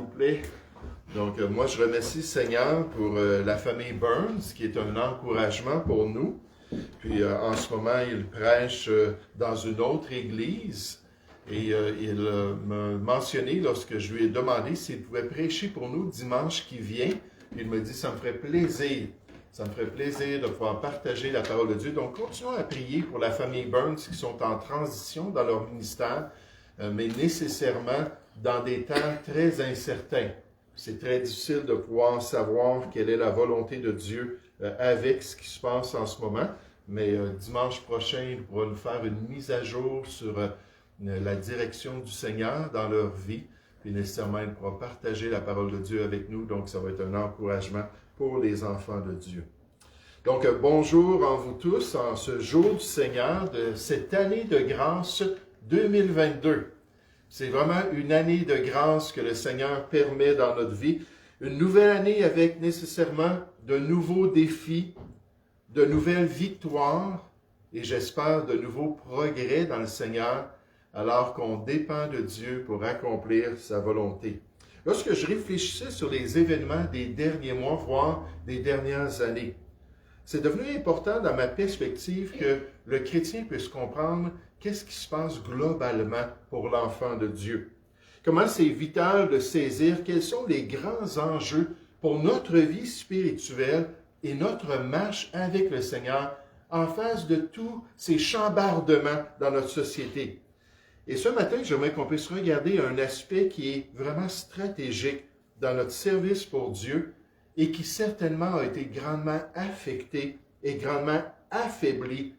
vous plaît. Donc, moi, je remercie le Seigneur pour la famille Burns, qui est un encouragement pour nous. Puis, en ce moment, il prêche dans une autre église. Et il m'a mentionné, lorsque je lui ai demandé s'il pouvait prêcher pour nous dimanche qui vient, il me dit, ça me ferait plaisir. Ça me ferait plaisir de pouvoir partager la parole de Dieu. Donc, continuons à prier pour la famille Burns qui sont en transition dans leur ministère, mais nécessairement dans des temps très incertains. C'est très difficile de pouvoir savoir quelle est la volonté de Dieu avec ce qui se passe en ce moment. Mais dimanche prochain, il pourra nous faire une mise à jour sur la direction du Seigneur dans leur vie. Puis nécessairement, il pourra partager la parole de Dieu avec nous. Donc, ça va être un encouragement pour les enfants de Dieu. Donc, bonjour en vous tous, en ce jour du Seigneur de cette année de grâce 2022. C'est vraiment une année de grâce que le Seigneur permet dans notre vie. Une nouvelle année avec nécessairement de nouveaux défis, de nouvelles victoires et j'espère de nouveaux progrès dans le Seigneur alors qu'on dépend de Dieu pour accomplir sa volonté. Lorsque je réfléchissais sur les événements des derniers mois, voire des dernières années, c'est devenu important dans ma perspective que le chrétien puisse comprendre qu'est-ce qui se passe globalement pour l'enfant de Dieu. Comment c'est vital de saisir quels sont les grands enjeux pour notre vie spirituelle et notre marche avec le Seigneur en face de tous ces chambardements dans notre société. Et ce matin, j'aimerais qu'on puisse regarder un aspect qui est vraiment stratégique dans notre service pour Dieu et qui certainement a été grandement affecté et grandement affaibli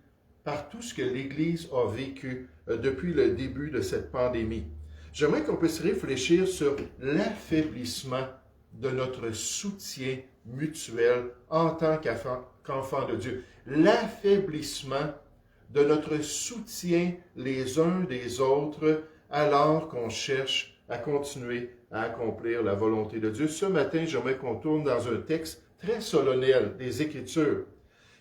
par tout ce que l'Église a vécu depuis le début de cette pandémie. J'aimerais qu'on puisse réfléchir sur l'affaiblissement de notre soutien mutuel en tant qu'enfants de Dieu. L'affaiblissement de notre soutien les uns des autres alors qu'on cherche à continuer à accomplir la volonté de Dieu. Ce matin, j'aimerais qu'on tourne dans un texte très solennel des Écritures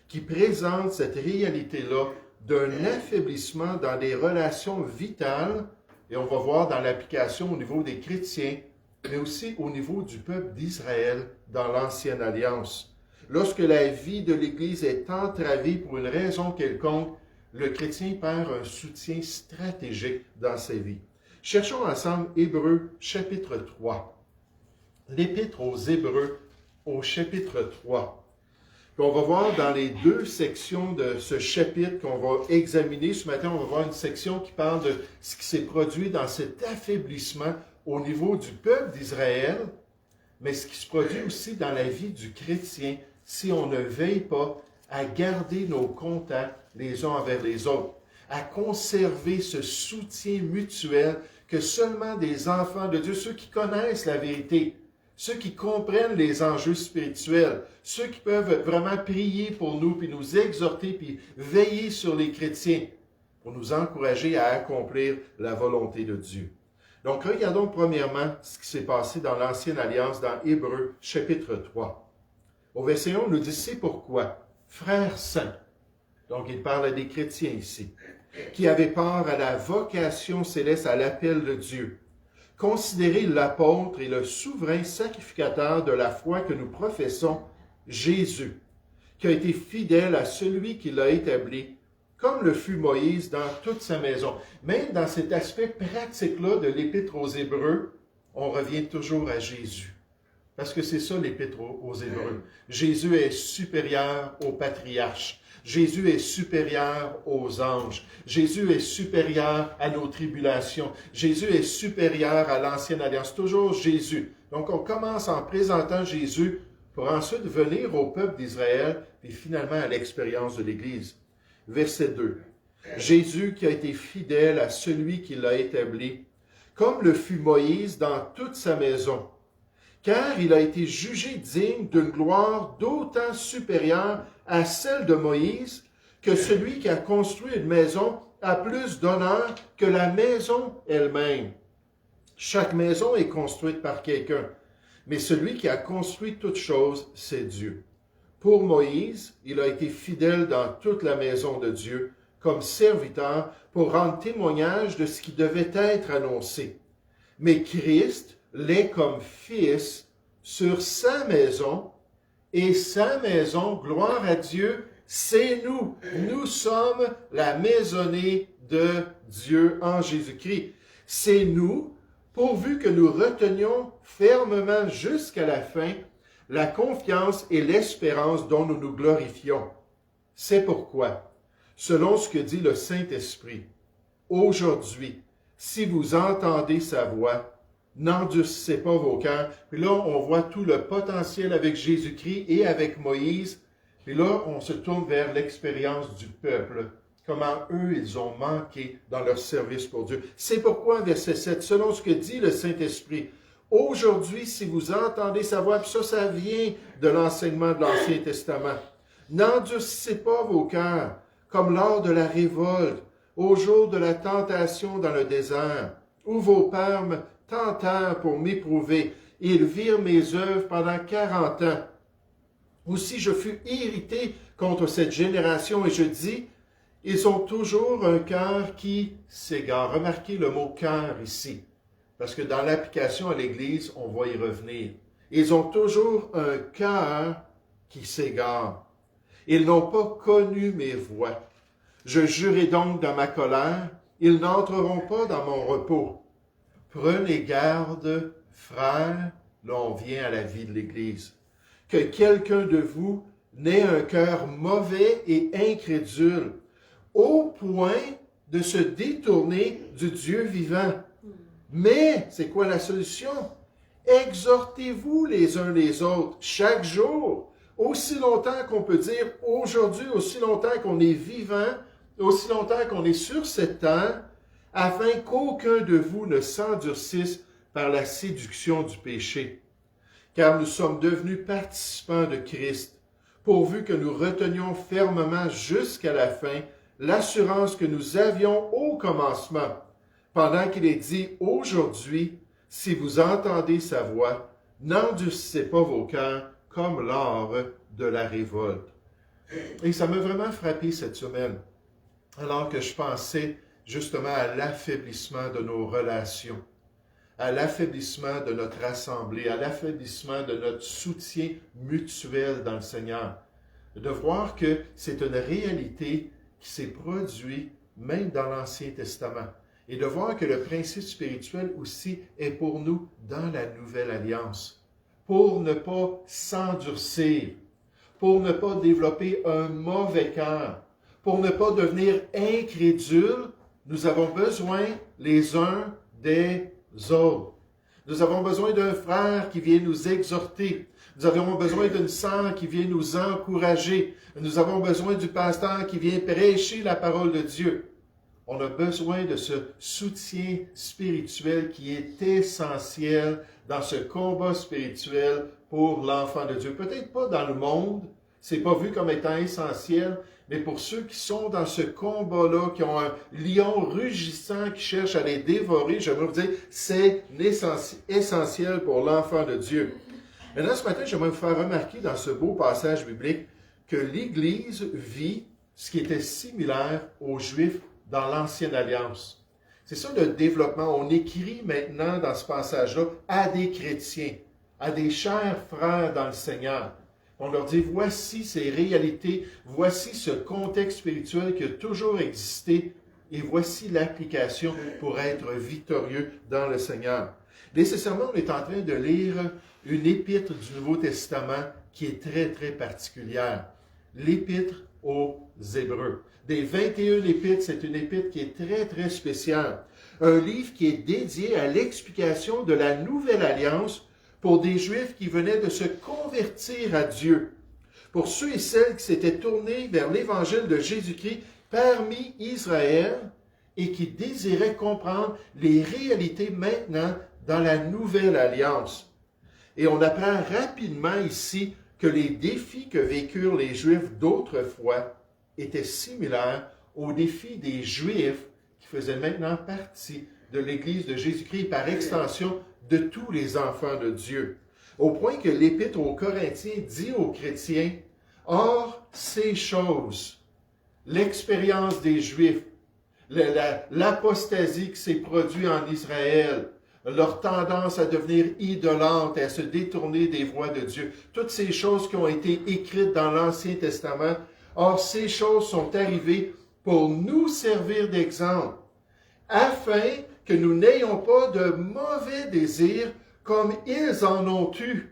qui présente cette réalité-là d'un affaiblissement dans des relations vitales, et on va voir dans l'application au niveau des chrétiens, mais aussi au niveau du peuple d'Israël dans l'Ancienne Alliance. Lorsque la vie de l'Église est entravée pour une raison quelconque, le chrétien perd un soutien stratégique dans sa vie. Cherchons ensemble Hébreux chapitre 3. L'Épître aux Hébreux au chapitre 3. Puis on va voir dans les deux sections de ce chapitre qu'on va examiner. Ce matin, on va voir une section qui parle de ce qui s'est produit dans cet affaiblissement au niveau du peuple d'Israël, mais ce qui se produit aussi dans la vie du chrétien si on ne veille pas à garder nos contacts les uns envers les autres, à conserver ce soutien mutuel que seulement des enfants de Dieu, ceux qui connaissent la vérité, ceux qui comprennent les enjeux spirituels, ceux qui peuvent vraiment prier pour nous, puis nous exhorter, puis veiller sur les chrétiens pour nous encourager à accomplir la volonté de Dieu. Donc, regardons premièrement ce qui s'est passé dans l'Ancienne Alliance, dans Hébreux, chapitre 3. Au verset 1, on nous dit, c'est pourquoi, frères saints, donc il parle à des chrétiens ici, qui avaient part à la vocation céleste, à l'appel de Dieu, considérez l'apôtre et le souverain sacrificateur de la foi que nous professons, Jésus, qui a été fidèle à celui qui l'a établi, comme le fut Moïse dans toute sa maison. Même dans cet aspect pratique-là de l'Épître aux Hébreux, on revient toujours à Jésus. Parce que c'est ça l'Épître aux Hébreux. Jésus est supérieur aux patriarches. Jésus est supérieur aux anges. Jésus est supérieur à nos tribulations. Jésus est supérieur à l'Ancienne Alliance. Toujours Jésus. Donc, on commence en présentant Jésus pour ensuite venir au peuple d'Israël et finalement à l'expérience de l'Église. Verset 2. Jésus qui a été fidèle à celui qui l'a établi, comme le fut Moïse dans toute sa maison, car il a été jugé digne d'une gloire d'autant supérieure à celle de Moïse que celui qui a construit une maison a plus d'honneur que la maison elle-même. Chaque maison est construite par quelqu'un, mais celui qui a construit toute chose, c'est Dieu. Pour Moïse, il a été fidèle dans toute la maison de Dieu, comme serviteur pour rendre témoignage de ce qui devait être annoncé. Mais Christ, l'est comme fils sur sa maison, et sa maison, gloire à Dieu, c'est nous. Nous sommes la maisonnée de Dieu en Jésus-Christ. C'est nous, pourvu que nous retenions fermement jusqu'à la fin la confiance et l'espérance dont nous nous glorifions. C'est pourquoi, selon ce que dit le Saint-Esprit, aujourd'hui, si vous entendez sa voix, n'endurcissez pas vos cœurs. Puis là, on voit tout le potentiel avec Jésus-Christ et avec Moïse. Puis là, on se tourne vers l'expérience du peuple. Comment eux, ils ont manqué dans leur service pour Dieu. C'est pourquoi, verset 7, selon ce que dit le Saint-Esprit, aujourd'hui, si vous entendez sa voix, puis ça vient de l'enseignement de l'Ancien Testament, n'endurcissez pas vos cœurs, comme lors de la révolte, au jour de la tentation dans le désert, où vos pères me tentèrent pour m'éprouver. Ils virent mes œuvres pendant 40 ans. Aussi je fus irrité contre cette génération et je dis, ils ont toujours un cœur qui s'égare. Remarquez le mot cœur ici, parce que dans l'application à l'Église, on va y revenir. Ils ont toujours un cœur qui s'égare. Ils n'ont pas connu mes voies. Je jurai donc dans ma colère, ils n'entreront pas dans mon repos. Prenez garde, frères, là on vient à la vie de l'Église, que quelqu'un de vous n'ait un cœur mauvais et incrédule, au point de se détourner du Dieu vivant. Mais, c'est quoi la solution? Exhortez-vous les uns les autres chaque jour, aussi longtemps qu'on peut dire aujourd'hui, aussi longtemps qu'on est vivant, aussi longtemps qu'on est sur cette terre, afin qu'aucun de vous ne s'endurcisse par la séduction du péché. Car nous sommes devenus participants de Christ, pourvu que nous retenions fermement jusqu'à la fin l'assurance que nous avions au commencement, pendant qu'il est dit aujourd'hui, si vous entendez sa voix, n'endurcissez pas vos cœurs comme lors de la révolte. Et ça m'a vraiment frappé cette semaine, alors que je pensais justement à l'affaiblissement de nos relations, à l'affaiblissement de notre assemblée, à l'affaiblissement de notre soutien mutuel dans le Seigneur. De voir que c'est une réalité qui s'est produite même dans l'Ancien Testament. Et de voir que le principe spirituel aussi est pour nous dans la Nouvelle Alliance. Pour ne pas s'endurcir, pour ne pas développer un mauvais cœur, pour ne pas devenir incrédules, nous avons besoin les uns des autres. Nous avons besoin d'un frère qui vient nous exhorter. Nous avons besoin d'une sœur qui vient nous encourager. Nous avons besoin du pasteur qui vient prêcher la parole de Dieu. On a besoin de ce soutien spirituel qui est essentiel dans ce combat spirituel pour l'enfant de Dieu. Peut-être pas dans le monde, c'est pas vu comme étant essentiel, mais pour ceux qui sont dans ce combat-là, qui ont un lion rugissant qui cherche à les dévorer, je veux vous dire, c'est essentiel pour l'enfant de Dieu. Maintenant, ce matin, j'aimerais vous faire remarquer dans ce beau passage biblique que l'Église vit ce qui était similaire aux Juifs dans l'Ancienne Alliance. C'est ça le développement. On écrit maintenant dans ce passage-là à des chrétiens, à des chers frères dans le Seigneur. On leur dit, voici ces réalités, voici ce contexte spirituel qui a toujours existé et voici l'application pour être victorieux dans le Seigneur. Nécessairement, on est en train de lire une épître du Nouveau Testament qui est très, très particulière. L'épître aux Hébreux. Des 21 épîtres, c'est une épître qui est très, très spéciale. Un livre qui est dédié à l'explication de la Nouvelle Alliance pour des Juifs qui venaient de se convertir à Dieu. Pour ceux et celles qui s'étaient tournés vers l'Évangile de Jésus-Christ parmi Israël et qui désiraient comprendre les réalités maintenant dans la Nouvelle Alliance. Et on apprend rapidement ici que les défis que vécurent les Juifs d'autrefois étaient similaires aux défis des Juifs qui faisaient maintenant partie de l'Église de Jésus-Christ et par extension de tous les enfants de Dieu. Au point que l'Épître aux Corinthiens dit aux chrétiens, « Or, ces choses, l'expérience des Juifs, l'apostasie qui s'est produite en Israël, leur tendance à devenir idolâtres et à se détourner des voies de Dieu. Toutes ces choses qui ont été écrites dans l'Ancien Testament, or ces choses sont arrivées pour nous servir d'exemple, afin que nous n'ayons pas de mauvais désirs comme ils en ont eu.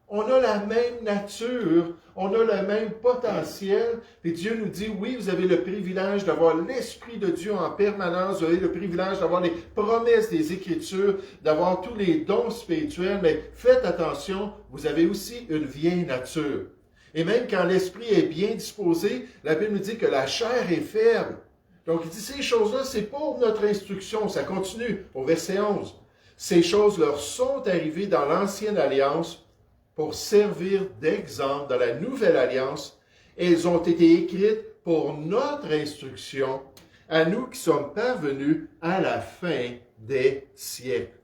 On a la même nature, on a le même potentiel, et Dieu nous dit, oui, vous avez le privilège d'avoir l'Esprit de Dieu en permanence, vous avez le privilège d'avoir les promesses des Écritures, d'avoir tous les dons spirituels, mais faites attention, vous avez aussi une vieille nature. Et même quand l'Esprit est bien disposé, la Bible nous dit que la chair est faible. Donc il dit, ces choses-là, c'est pour notre instruction, ça continue au verset 11. Ces choses leur sont arrivées dans l'Ancienne Alliance, pour servir d'exemple dans la Nouvelle Alliance. Elles ont été écrites pour notre instruction, à nous qui sommes parvenus à la fin des siècles.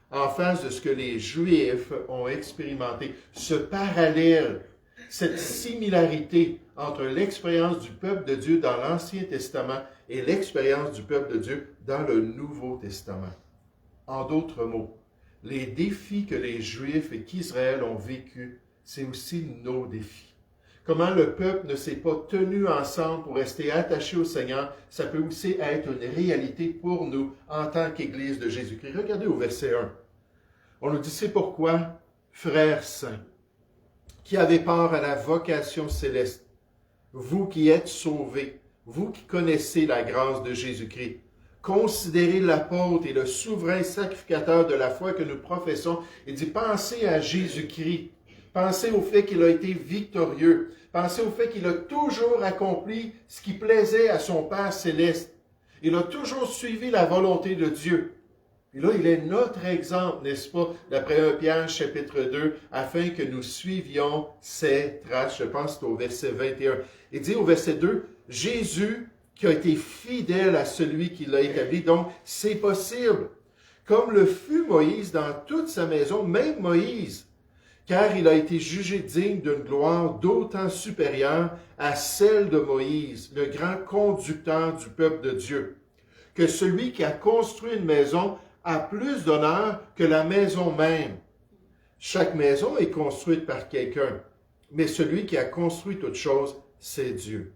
En face de ce que les Juifs ont expérimenté, ce parallèle, cette similarité entre l'expérience du peuple de Dieu dans l'Ancien Testament et l'expérience du peuple de Dieu dans le Nouveau Testament. En d'autres mots, les défis que les Juifs et qu'Israël ont vécus, c'est aussi nos défis. Comment le peuple ne s'est pas tenu ensemble pour rester attaché au Seigneur, ça peut aussi être une réalité pour nous en tant qu'Église de Jésus-Christ. Regardez au verset 1. On nous dit, c'est pourquoi, frères saints, qui avez part à la vocation céleste, vous qui êtes sauvés, vous qui connaissez la grâce de Jésus-Christ, considérez l'apôtre et le souverain sacrificateur de la foi que nous professons. Il dit, pensez à Jésus-Christ. Pensez au fait qu'il a été victorieux. Pensez au fait qu'il a toujours accompli ce qui plaisait à son Père céleste. Il a toujours suivi la volonté de Dieu. Et là, il est notre exemple, n'est-ce pas, d'après 1 Pierre chapitre 2, afin que nous suivions ses traces. Je pense que c'est au verset 21. Il dit au verset 2, Jésus qui a été fidèle à celui qui l'a établi. Donc, c'est possible. Comme le fut Moïse dans toute sa maison, même Moïse, car il a été jugé digne d'une gloire d'autant supérieure à celle de Moïse, le grand conducteur du peuple de Dieu, que celui qui a construit une maison a plus d'honneur que la maison même. Chaque maison est construite par quelqu'un, mais celui qui a construit toute chose, c'est Dieu.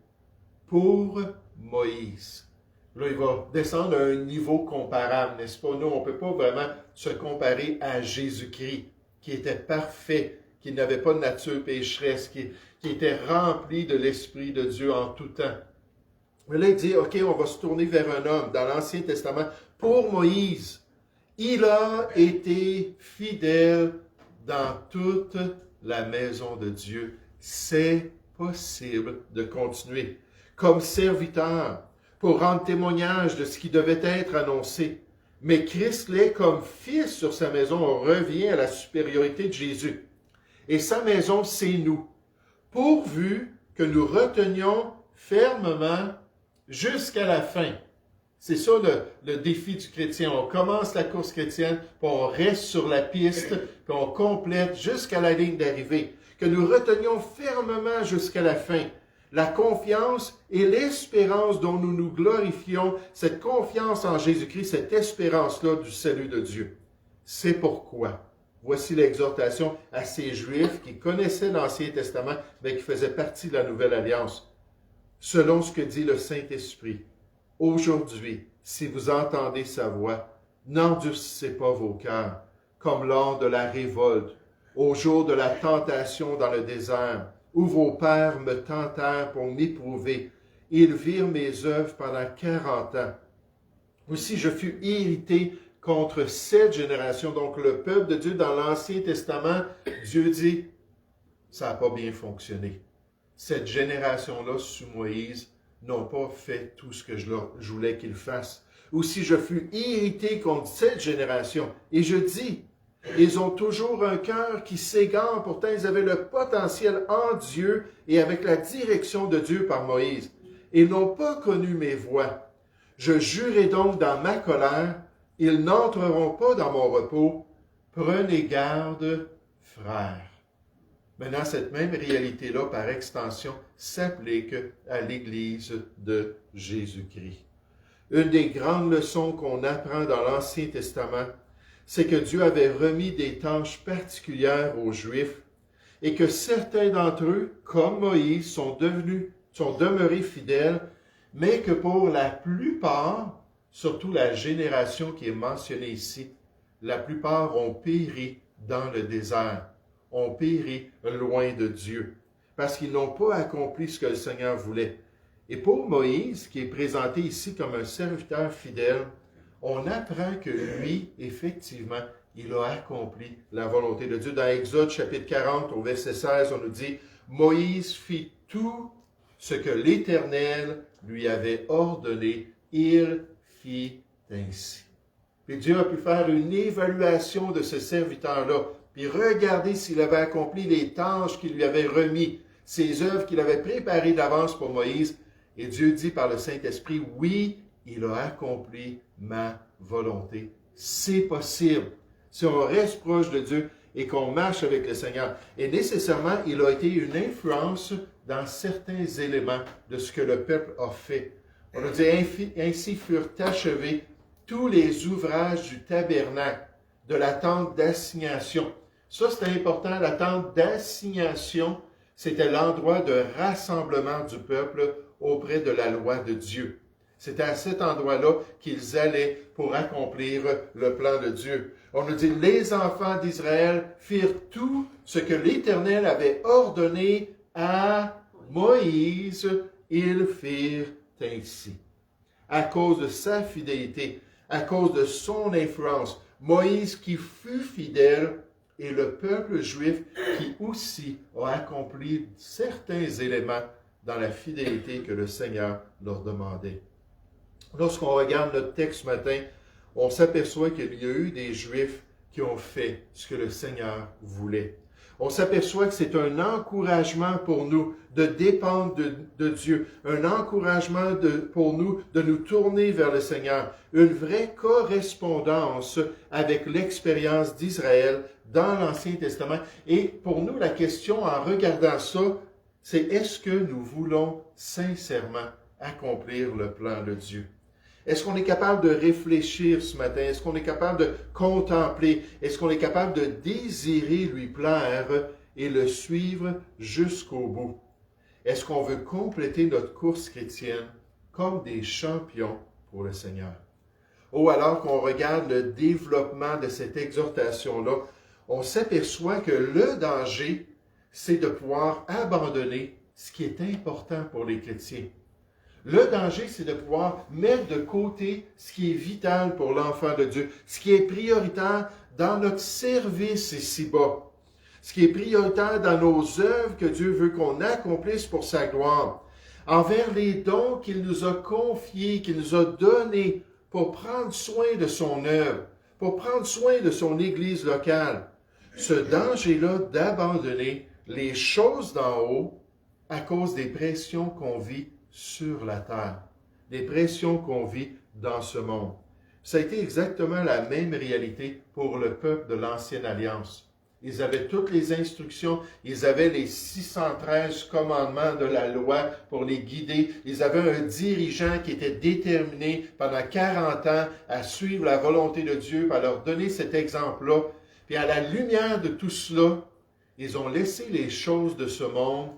Pour Moïse. Là, il va descendre à un niveau comparable, n'est-ce pas? Nous, on ne peut pas vraiment se comparer à Jésus-Christ, qui était parfait, qui n'avait pas de nature pécheresse, qui était rempli de l'Esprit de Dieu en tout temps. Mais là, il dit, OK, on va se tourner vers un homme dans l'Ancien Testament. Pour Moïse, il a été fidèle dans toute la maison de Dieu. C'est possible de continuer. Comme serviteur, pour rendre témoignage de ce qui devait être annoncé. Mais Christ l'est comme fils sur sa maison, on revient à la supériorité de Jésus. Et sa maison, c'est nous, pourvu que nous retenions fermement jusqu'à la fin. C'est ça le défi du chrétien. On commence la course chrétienne, puis on reste sur la piste, puis on complète jusqu'à la ligne d'arrivée. Que nous retenions fermement jusqu'à la fin. La confiance et l'espérance dont nous nous glorifions, cette confiance en Jésus-Christ, cette espérance-là du salut de Dieu. C'est pourquoi, voici l'exhortation à ces Juifs qui connaissaient l'Ancien Testament, mais qui faisaient partie de la Nouvelle Alliance. Selon ce que dit le Saint-Esprit, aujourd'hui, si vous entendez sa voix, n'endurcissez pas vos cœurs, comme lors de la révolte, au jour de la tentation dans le désert, où vos pères me tentèrent pour m'éprouver. Ils virent mes œuvres pendant 40 ans. Aussi, je fus irrité contre cette génération. Donc, le peuple de Dieu dans l'Ancien Testament, Dieu dit, ça n'a pas bien fonctionné. Cette génération-là, sous Moïse, n'ont pas fait tout ce que je voulais qu'ils fassent. Aussi, je fus irrité contre cette génération. Et je dis, ils ont toujours un cœur qui s'égare, pourtant ils avaient le potentiel en Dieu et avec la direction de Dieu par Moïse. Ils n'ont pas connu mes voies. Je jurai donc dans ma colère, ils n'entreront pas dans mon repos. Prenez garde, frères. Maintenant, cette même réalité-là, par extension, s'applique à l'Église de Jésus-Christ. Une des grandes leçons qu'on apprend dans l'Ancien Testament, c'est que Dieu avait remis des tâches particulières aux Juifs et que certains d'entre eux, comme Moïse, sont demeurés fidèles, mais que pour la plupart, surtout la génération qui est mentionnée ici, la plupart ont péri dans le désert, ont péri loin de Dieu, parce qu'ils n'ont pas accompli ce que le Seigneur voulait. Et pour Moïse, qui est présenté ici comme un serviteur fidèle, on apprend que lui, effectivement, il a accompli la volonté de Dieu. Dans Exode chapitre 40, au verset 16, on nous dit « Moïse fit tout ce que l'Éternel lui avait ordonné, il fit ainsi. » Puis Dieu a pu faire une évaluation de ce serviteur-là, puis regarder s'il avait accompli les tâches qu'il lui avait remis, ces œuvres qu'il avait préparées d'avance pour Moïse. Et Dieu dit par le Saint-Esprit, oui, il a accompli ma volonté. C'est possible. Si on reste proche de Dieu et qu'on marche avec le Seigneur. Et nécessairement, il a été une influence dans certains éléments de ce que le peuple a fait. On a dit, ainsi furent achevés tous les ouvrages du tabernacle, de la tente d'assignation. Ça, c'était important. La tente d'assignation, c'était l'endroit de rassemblement du peuple auprès de la loi de Dieu. C'était à cet endroit-là qu'ils allaient pour accomplir le plan de Dieu. On nous dit, les enfants d'Israël firent tout ce que l'Éternel avait ordonné à Moïse. Ils firent ainsi. À cause de sa fidélité, à cause de son influence, Moïse qui fut fidèle et le peuple juif qui aussi a accompli certains éléments dans la fidélité que le Seigneur leur demandait. Lorsqu'on regarde notre texte ce matin, on s'aperçoit qu'il y a eu des Juifs qui ont fait ce que le Seigneur voulait. On s'aperçoit que c'est un encouragement pour nous de dépendre de Dieu, un encouragement pour nous de nous tourner vers le Seigneur, une vraie correspondance avec l'expérience d'Israël dans l'Ancien Testament. Et pour nous, la question en regardant ça, c'est est-ce que nous voulons sincèrement accomplir le plan de Dieu? Est-ce qu'on est capable de réfléchir ce matin? Est-ce qu'on est capable de contempler? Est-ce qu'on est capable de désirer lui plaire et le suivre jusqu'au bout? Est-ce qu'on veut compléter notre course chrétienne comme des champions pour le Seigneur? Ou alors qu'on regarde le développement de cette exhortation-là, on s'aperçoit que le danger, c'est de pouvoir abandonner ce qui est important pour les chrétiens. Le danger, c'est de pouvoir mettre de côté ce qui est vital pour l'enfant de Dieu, ce qui est prioritaire dans notre service ici-bas, ce qui est prioritaire dans nos œuvres que Dieu veut qu'on accomplisse pour sa gloire, envers les dons qu'il nous a confiés, qu'il nous a donnés pour prendre soin de son œuvre, pour prendre soin de son Église locale. Ce danger-là d'abandonner les choses d'en haut à cause des pressions qu'on vit sur la terre, des pressions qu'on vit dans ce monde. Ça a été exactement la même réalité pour le peuple de l'Ancienne Alliance. Ils avaient toutes les instructions, ils avaient les 613 commandements de la loi pour les guider. Ils avaient un dirigeant qui était déterminé pendant 40 ans à suivre la volonté de Dieu, à leur donner cet exemple-là. Puis à la lumière de tout cela, ils ont laissé les choses de ce monde,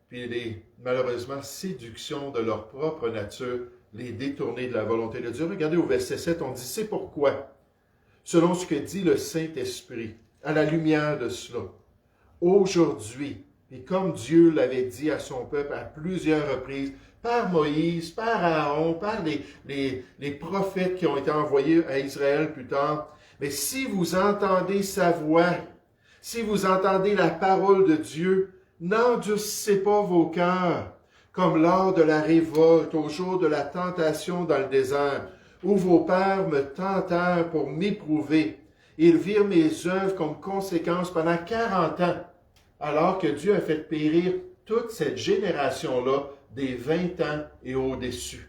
puis les, malheureusement, séductions de leur propre nature, les détourner de la volonté de Dieu. Regardez au verset 7, on dit, c'est pourquoi, selon ce que dit le Saint-Esprit, à la lumière de cela, aujourd'hui, et comme Dieu l'avait dit à son peuple à plusieurs reprises, par Moïse, par Aaron, par les prophètes qui ont été envoyés à Israël plus tard, mais si vous entendez sa voix, si vous entendez la parole de Dieu, n'endurcissez pas vos cœurs, comme lors de la révolte, au jour de la tentation dans le désert, où vos pères me tentèrent pour m'éprouver. Ils virent mes œuvres comme conséquence pendant 40 ans, alors que Dieu a fait périr toute cette génération-là des 20 ans et au-dessus.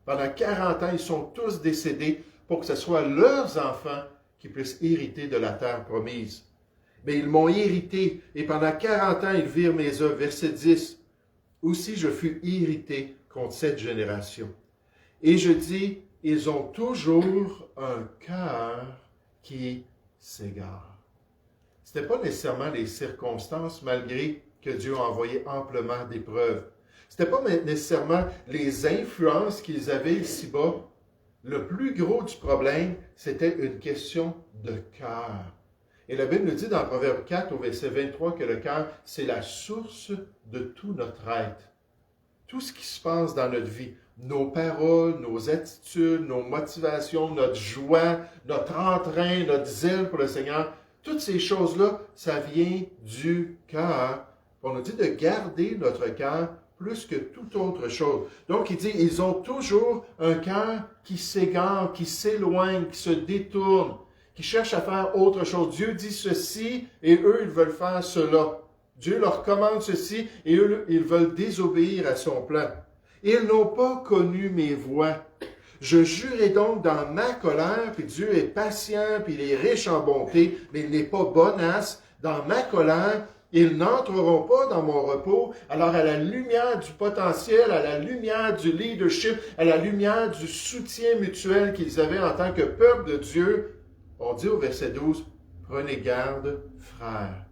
Pendant 40 ans, ils sont tous décédés pour que ce soit leurs enfants qui puissent hériter de la terre promise. Mais ils m'ont irrité, et pendant 40 ans, ils virent mes œuvres. Verset 10. Aussi je fus irrité contre cette génération. Et je dis, ils ont toujours un cœur qui s'égare. Ce n'était pas nécessairement les circonstances, malgré que Dieu a envoyé amplement d'épreuves. Ce n'était pas nécessairement les influences qu'ils avaient ici-bas. Le plus gros du problème, c'était une question de cœur. Et la Bible nous dit dans Proverbe 4, au verset 23, que le cœur, c'est la source de tout notre être. Tout ce qui se passe dans notre vie, nos paroles, nos attitudes, nos motivations, notre joie, notre entrain, notre zèle pour le Seigneur, toutes ces choses-là, ça vient du cœur. On nous dit de garder notre cœur plus que toute autre chose. Donc, il dit, ils ont toujours un cœur qui s'égare, qui s'éloigne, qui se détourne, qui cherche à faire autre chose. Dieu dit ceci et eux, ils veulent faire cela. Dieu leur commande ceci et eux, ils veulent désobéir à son plan. Ils n'ont pas connu mes voies. Je jurai donc dans ma colère, puis Dieu est patient, puis il est riche en bonté, mais il n'est pas bonasse. Dans ma colère, ils n'entreront pas dans mon repos. Alors, à la lumière du potentiel, à la lumière du leadership, à la lumière du soutien mutuel qu'ils avaient en tant que peuple de Dieu, on dit au verset 12, « Prenez garde, frères,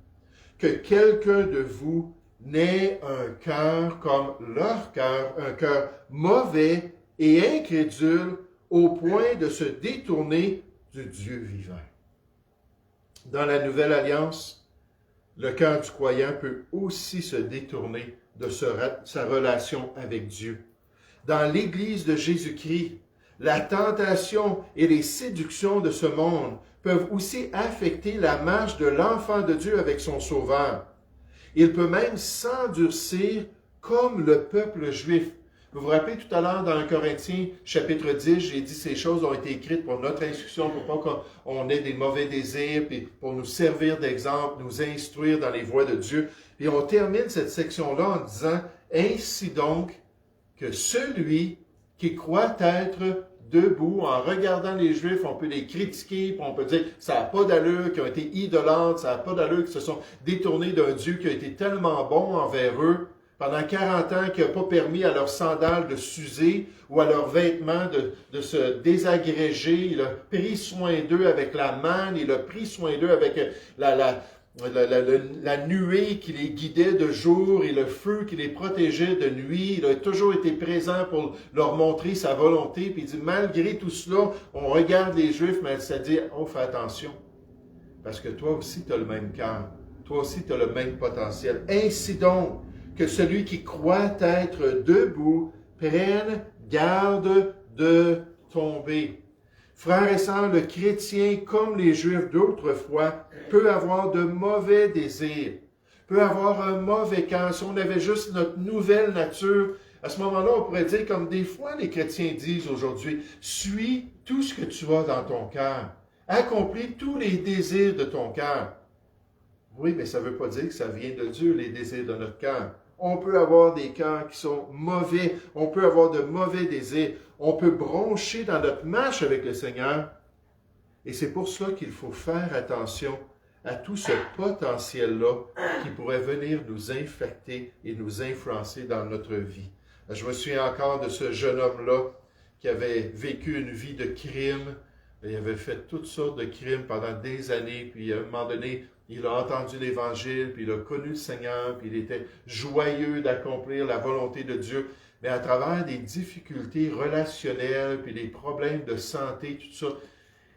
que quelqu'un de vous n'ait un cœur comme leur cœur, un cœur mauvais et incrédule au point de se détourner du Dieu vivant. » Dans la Nouvelle Alliance, le cœur du croyant peut aussi se détourner de sa relation avec Dieu. Dans l'Église de Jésus-Christ, la tentation et les séductions de ce monde peuvent aussi affecter la marche de l'enfant de Dieu avec son Sauveur. Il peut même s'endurcir comme le peuple juif. Vous vous rappelez tout à l'heure dans 1 Corinthiens, chapitre 10, j'ai dit ces choses ont été écrites pour notre instruction, pour pas qu'on ait des mauvais désirs, puis pour nous servir d'exemple, nous instruire dans les voies de Dieu. Et on termine cette section-là en disant, ainsi donc que celui qui croit être debout, en regardant les Juifs, on peut les critiquer, puis on peut dire ça n'a pas d'allure, qu'ils ont été idolâtres, ça n'a pas d'allure, qu'ils se sont détournés d'un Dieu qui a été tellement bon envers eux, pendant 40 ans, qui n'a pas permis à leurs sandales de s'user ou à leurs vêtements de se désagréger. Il a pris soin d'eux avec la manne, il a pris soin d'eux avec la nuée qui les guidait de jour et le feu qui les protégeait de nuit. Il a toujours été présent pour leur montrer sa volonté. Puis il dit, malgré tout cela, on regarde les Juifs, mais ça dit, oh, fais attention, parce que toi aussi, tu as le même cœur. Toi aussi, tu as le même potentiel. Ainsi donc, que celui qui croit être debout prenne garde de tomber. Frères et sœurs, le chrétien, comme les Juifs d'autrefois, peut avoir de mauvais désirs, peut avoir un mauvais cœur. Si on avait juste notre nouvelle nature, à ce moment-là, on pourrait dire, comme des fois les chrétiens disent aujourd'hui, suis tout ce que tu as dans ton cœur. Accomplis tous les désirs de ton cœur. Oui, mais ça ne veut pas dire que ça vient de Dieu, les désirs de notre cœur. On peut avoir des cœurs qui sont mauvais, on peut avoir de mauvais désirs, on peut broncher dans notre marche avec le Seigneur. Et c'est pour cela qu'il faut faire attention à tout ce potentiel-là qui pourrait venir nous infecter et nous influencer dans notre vie. Je me souviens encore de ce jeune homme-là qui avait vécu une vie de crime. Il avait fait toutes sortes de crimes pendant des années, puis à un moment donné, il a entendu l'Évangile, puis il a connu le Seigneur, puis il était joyeux d'accomplir la volonté de Dieu. Mais à travers des difficultés relationnelles, puis des problèmes de santé, tout ça,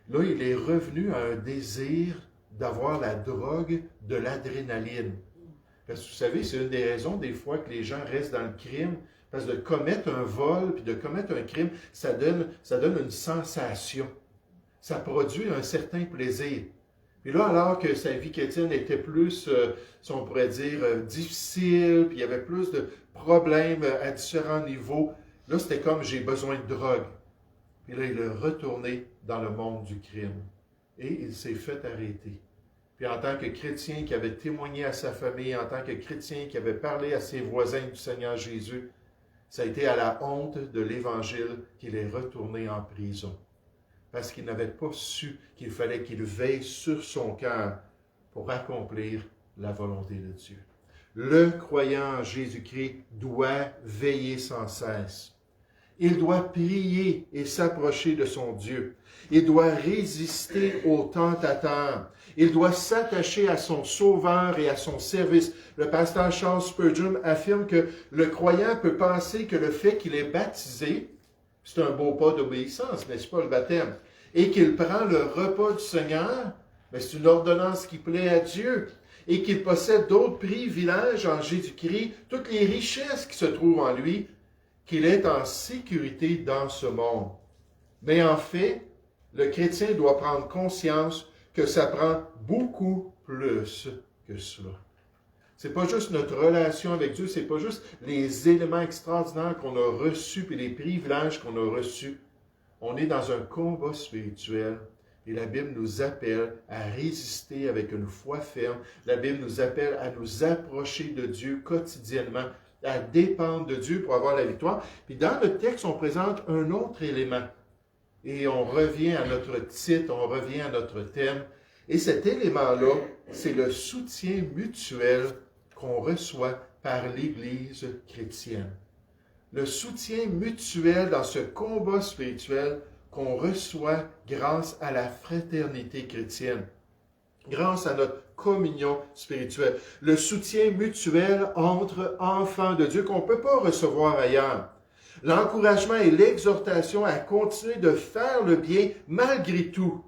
là, il est revenu à un désir d'avoir la drogue de l'adrénaline. Parce que vous savez, c'est une des raisons des fois que les gens restent dans le crime, parce que de commettre un vol, puis de commettre un crime, ça donne une sensation. Ça produit un certain plaisir. Puis là, alors que sa vie chrétienne était plus, si on pourrait dire, difficile, puis il y avait plus de problèmes à différents niveaux, là, c'était comme j'ai besoin de drogue. Puis là, il est retourné dans le monde du crime. Et il s'est fait arrêter. Puis en tant que chrétien qui avait témoigné à sa famille, en tant que chrétien qui avait parlé à ses voisins du Seigneur Jésus, ça a été à la honte de l'Évangile qu'il est retourné en prison. Parce qu'il n'avait pas su qu'il fallait qu'il veille sur son cœur pour accomplir la volonté de Dieu. Le croyant en Jésus-Christ doit veiller sans cesse. Il doit prier et s'approcher de son Dieu. Il doit résister aux tentateurs. Il doit s'attacher à son Sauveur et à son service. Le pasteur Charles Spurgeon affirme que le croyant peut penser que le fait qu'il est baptisé, c'est un beau pas d'obéissance, n'est-ce pas, le baptême, et qu'il prend le repas du Seigneur, mais c'est une ordonnance qui plaît à Dieu, et qu'il possède d'autres privilèges en Jésus-Christ, toutes les richesses qui se trouvent en lui, qu'il est en sécurité dans ce monde. Mais en fait, le chrétien doit prendre conscience que ça prend beaucoup plus que cela. C'est pas juste notre relation avec Dieu, c'est pas juste les éléments extraordinaires qu'on a reçus et les privilèges qu'on a reçus. On est dans un combat spirituel et la Bible nous appelle à résister avec une foi ferme. La Bible nous appelle à nous approcher de Dieu quotidiennement, à dépendre de Dieu pour avoir la victoire. Puis dans le texte, on présente un autre élément. Et on revient à notre titre, on revient à notre thème. Et cet élément-là, c'est le soutien mutuel qu'on reçoit par l'Église chrétienne. Le soutien mutuel dans ce combat spirituel qu'on reçoit grâce à la fraternité chrétienne, grâce à notre communion spirituelle. Le soutien mutuel entre enfants de Dieu qu'on ne peut pas recevoir ailleurs. L'encouragement et l'exhortation à continuer de faire le bien malgré tout.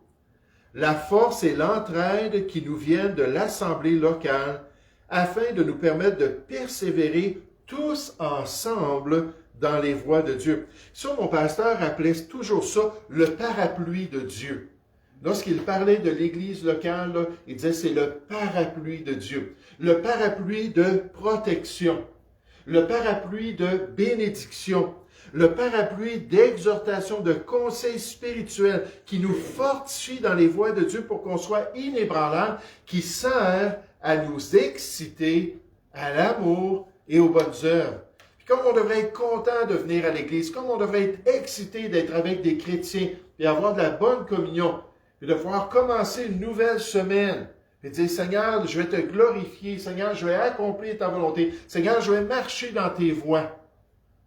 La force et l'entraide qui nous viennent de l'Assemblée locale afin de nous permettre de persévérer tous ensemble dans les voies de Dieu. Ça, mon pasteur appelait toujours ça le parapluie de Dieu. Lorsqu'il parlait de l'Église locale, là, il disait c'est le parapluie de Dieu, le parapluie de protection, le parapluie de bénédiction, le parapluie d'exhortation, de conseil spirituel qui nous fortifie dans les voies de Dieu pour qu'on soit inébranlable, qui sert à nous exciter à l'amour et aux bonnes œuvres. Puis comme on devrait être content de venir à l'Église, comme on devrait être excité d'être avec des chrétiens et avoir de la bonne communion, et de pouvoir commencer une nouvelle semaine, et dire, Seigneur, je vais te glorifier, Seigneur, je vais accomplir ta volonté, Seigneur, je vais marcher dans tes voies,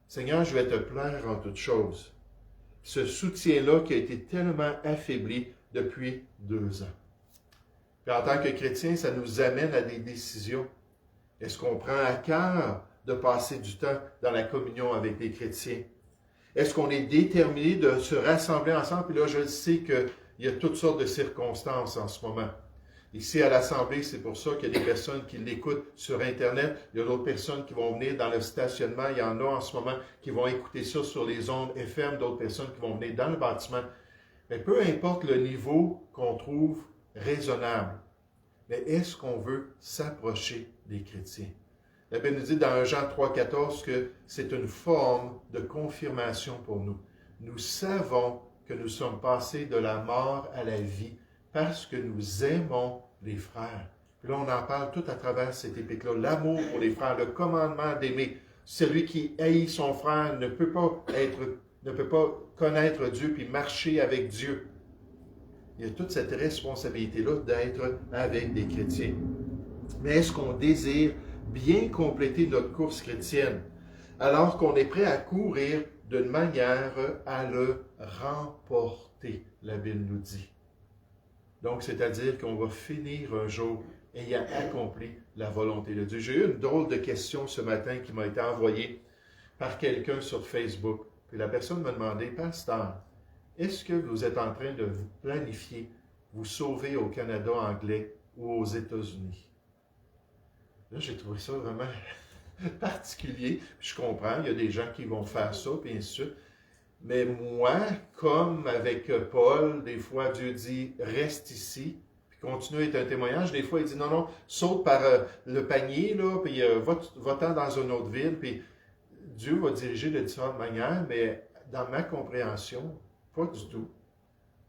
Seigneur, je vais te plaire en toutes choses. Ce soutien-là qui a été tellement affaibli depuis 2 ans. Puis en tant que chrétien, ça nous amène à des décisions. Est-ce qu'on prend à cœur de passer du temps dans la communion avec des chrétiens? Est-ce qu'on est déterminé de se rassembler ensemble? Puis là, je sais qu'il y a toutes sortes de circonstances en ce moment. Ici, à l'Assemblée, c'est pour ça qu'il y a des personnes qui l'écoutent sur Internet. Il y a d'autres personnes qui vont venir dans le stationnement. Il y en a en ce moment qui vont écouter ça sur les ondes FM, d'autres personnes qui vont venir dans le bâtiment. Mais peu importe le niveau qu'on trouve raisonnable, mais est-ce qu'on veut s'approcher des chrétiens? La Bible nous dit dans Jean 3,14 que c'est une forme de confirmation pour nous. Nous savons que nous sommes passés de la mort à la vie parce que nous aimons les frères. Puis là, on en parle tout à travers cet épître-là. L'amour pour les frères, le commandement d'aimer. Celui qui haït son frère ne peut pas connaître Dieu puis marcher avec Dieu. Il y a toute cette responsabilité-là d'être avec des chrétiens. Mais est-ce qu'on désire bien compléter notre course chrétienne alors qu'on est prêt à courir d'une manière à le remporter, la Bible nous dit. Donc, c'est-à-dire qu'on va finir un jour ayant accompli la volonté de Dieu. J'ai eu une drôle de question ce matin qui m'a été envoyée par quelqu'un sur Facebook. Puis la personne m'a demandé, Pasteur, est-ce que vous êtes en train de vous planifier, vous sauver au Canada anglais ou aux États-Unis? Là, j'ai trouvé ça vraiment particulier. Je comprends, il y a des gens qui vont faire ça, puis ainsi de suite. Mais moi, comme avec Paul, des fois Dieu dit « reste ici », puis continue à être un témoignage. Des fois, il dit « non, non, saute par le panier, là, puis va-t'en dans une autre ville », puis Dieu va diriger de différentes manières, mais dans ma compréhension, pas du tout.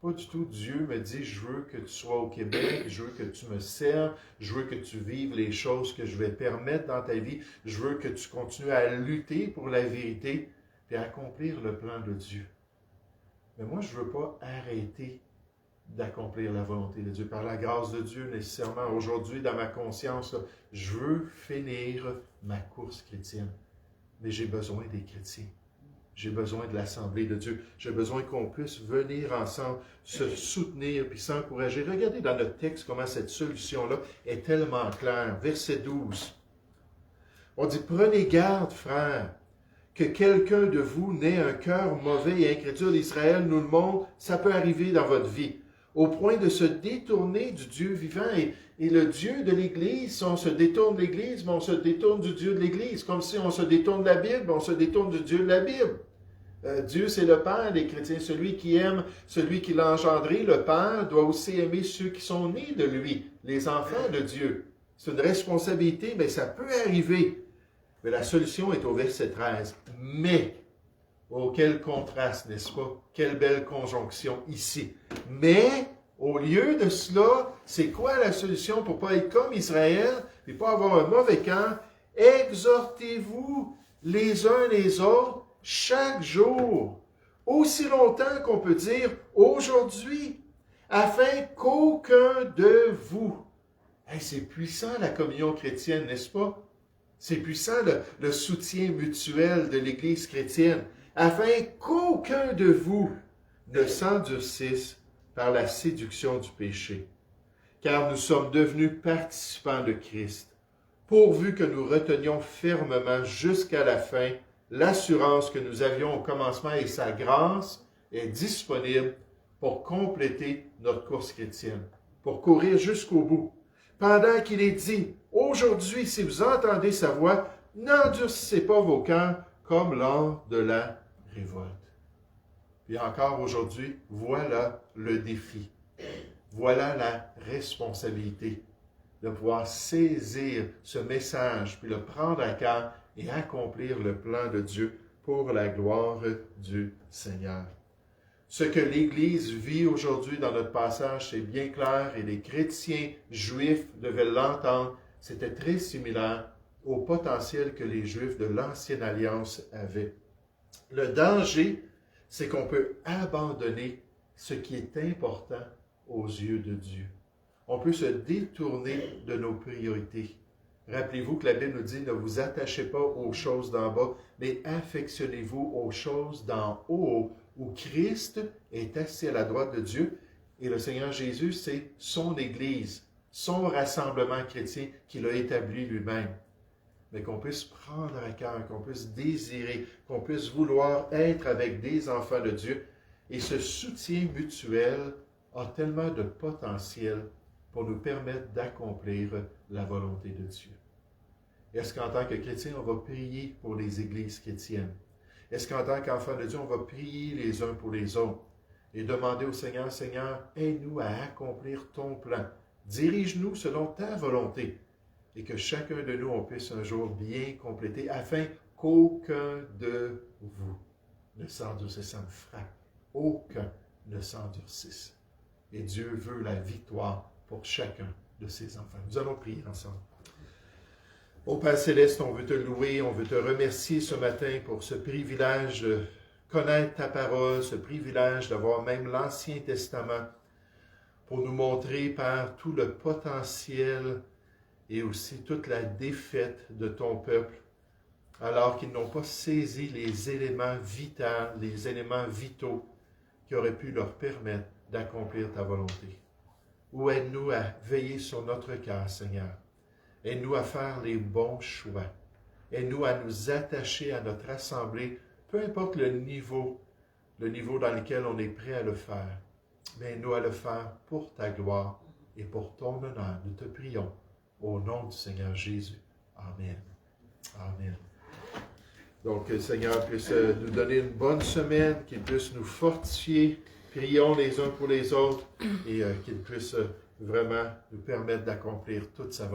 Pas du tout. Dieu me dit, je veux que tu sois au Québec, je veux que tu me serves, je veux que tu vives les choses que je vais permettre dans ta vie, je veux que tu continues à lutter pour la vérité et à accomplir le plan de Dieu. Mais moi, je ne veux pas arrêter d'accomplir la volonté de Dieu. Par la grâce de Dieu, nécessairement, aujourd'hui, dans ma conscience, je veux finir ma course chrétienne. Mais j'ai besoin des chrétiens. j'ai besoin de l'Assemblée de Dieu. J'ai besoin qu'on puisse venir ensemble, se soutenir puis s'encourager. Regardez dans notre texte comment cette solution-là est tellement claire. Verset 12. On dit, prenez garde, frères, que quelqu'un de vous n'ait un cœur mauvais et incrédule. Israël nous le montre, ça peut arriver dans votre vie, au point de se détourner du Dieu vivant. Et le Dieu de l'Église, si on se détourne de l'Église, mais on se détourne du Dieu de l'Église. Comme si on se détourne de la Bible, on se détourne du Dieu de la Bible. Dieu, c'est le Père des chrétiens. Celui qui aime, celui qui l'a engendré, le Père, doit aussi aimer ceux qui sont nés de lui, les enfants de Dieu. C'est une responsabilité, mais ça peut arriver. Mais la solution est au verset 13. Mais, oh, quel contraste, n'est-ce pas? Quelle belle conjonction ici. Mais, au lieu de cela, c'est quoi la solution pour ne pas être comme Israël et pas avoir un mauvais cœur? Exhortez-vous les uns les autres chaque jour, aussi longtemps qu'on peut dire aujourd'hui, afin qu'aucun de vous... Hey, c'est puissant la communion chrétienne, n'est-ce pas? C'est puissant le soutien mutuel de l'Église chrétienne, afin qu'aucun de vous ne s'endurcisse par la séduction du péché. Car nous sommes devenus participants de Christ, pourvu que nous retenions fermement jusqu'à la fin l'assurance que nous avions au commencement et sa grâce est disponible pour compléter notre course chrétienne, pour courir jusqu'au bout. Pendant qu'il est dit, aujourd'hui, si vous entendez sa voix, n'endurcissez pas vos cœurs comme lors de la révolte. Puis encore aujourd'hui, voilà le défi. Voilà la responsabilité de pouvoir saisir ce message, puis le prendre à cœur et accomplir le plan de Dieu pour la gloire du Seigneur. Ce que l'Église vit aujourd'hui dans notre passage, c'est bien clair, et les chrétiens juifs devaient l'entendre. C'était très similaire au potentiel que les Juifs de l'Ancienne Alliance avaient. Le danger, c'est qu'on peut abandonner ce qui est important aux yeux de Dieu. On peut se détourner de nos priorités. Rappelez-vous que la Bible nous dit, ne vous attachez pas aux choses d'en bas, mais affectionnez-vous aux choses d'en haut, où Christ est assis à la droite de Dieu, et le Seigneur Jésus, c'est son Église, son rassemblement chrétien qu'il a établi lui-même. Mais qu'on puisse prendre à cœur, qu'on puisse désirer, qu'on puisse vouloir être avec des enfants de Dieu. Et ce soutien mutuel a tellement de potentiel pour nous permettre d'accomplir la volonté de Dieu. Est-ce qu'en tant que chrétien, on va prier pour les églises chrétiennes? Est-ce qu'en tant qu'enfants de Dieu, on va prier les uns pour les autres et demander au Seigneur, Seigneur, aide-nous à accomplir ton plan. Dirige-nous selon ta volonté et que chacun de nous, on puisse un jour bien compléter afin qu'aucun de vous ne s'endurcisse. Ça me frappe. Aucun ne s'endurcisse. Et Dieu veut la victoire pour chacun de ses enfants. Nous allons prier ensemble. Ô Père Céleste, on veut te louer, on veut te remercier ce matin pour ce privilège de connaître ta parole, ce privilège d'avoir même l'Ancien Testament pour nous montrer par tout le potentiel et aussi toute la défaite de ton peuple, alors qu'ils n'ont pas saisi les éléments vitaux, les éléments vitaux qui auraient pu leur permettre d'accomplir ta volonté. Ou aide-nous à veiller sur notre cœur, Seigneur. Aide-nous à faire les bons choix. Aide-nous à nous attacher à notre assemblée, peu importe le niveau dans lequel on est prêt à le faire. Mais aide-nous à le faire pour ta gloire et pour ton honneur. Nous te prions au nom du Seigneur Jésus. Amen. Amen. Donc, que le Seigneur puisse nous donner une bonne semaine, qu'il puisse nous fortifier. Prions les uns pour les autres et qu'il puisse vraiment nous permettre d'accomplir toute sa volonté.